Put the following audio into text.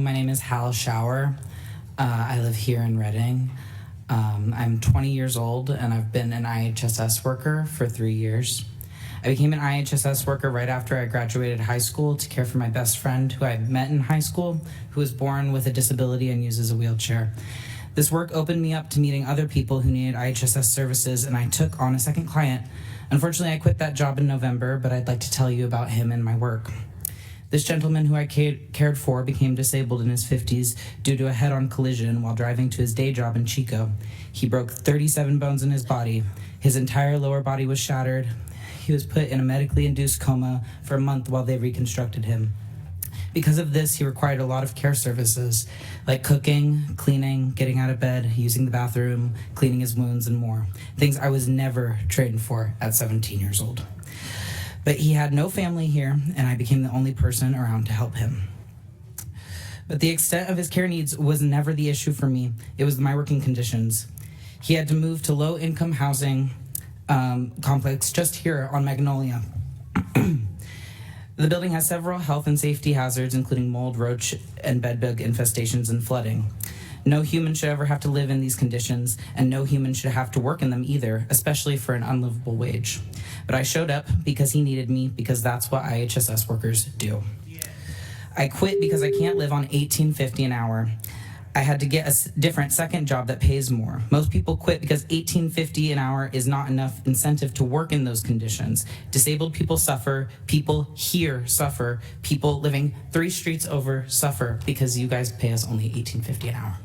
my name is Schauer. I live here in Reading. I'm 20 years old and I've been an IHSS worker for 3 years. I became an IHSS worker right after I graduated high school to care for my best friend who I met in high school, who was born with a disability and uses a wheelchair. This work opened me up to meeting other people who needed IHSS services, and I took on a second client. Unfortunately, I quit that job in November, but I'd like to tell you about him and my work. This gentleman who I cared for became disabled in his 50s due to a head-on collision while driving to his day job in Chico. He broke 37 bones in his body. His entire lower body was shattered. He was put in a medically induced coma for a month while they reconstructed him. Because of this, he required a lot of care services, like cooking, cleaning, getting out of bed, using the bathroom, cleaning his wounds, and more. Things I was never trained for at 17 years old. But he had no family here, and I became the only person around to help him. But the extent of his care needs was never the issue for me. It was my working conditions. He had to move to low-income housing complex just here on Magnolia. The building has several health and safety hazards, including mold, roach, and bedbug infestations and flooding. No human should ever have to live in these conditions, and no human should have to work in them either, especially for an unlivable wage. But I showed up because he needed me, because that's what IHSS workers do. I quit because I can't live on $18.50 an hour. I had to get a different second job that pays more. Most people quit because $18.50 an hour is not enough incentive to work in those conditions. Disabled people suffer, people here suffer, people living 3 streets over suffer because you guys pay us only $18.50 an hour.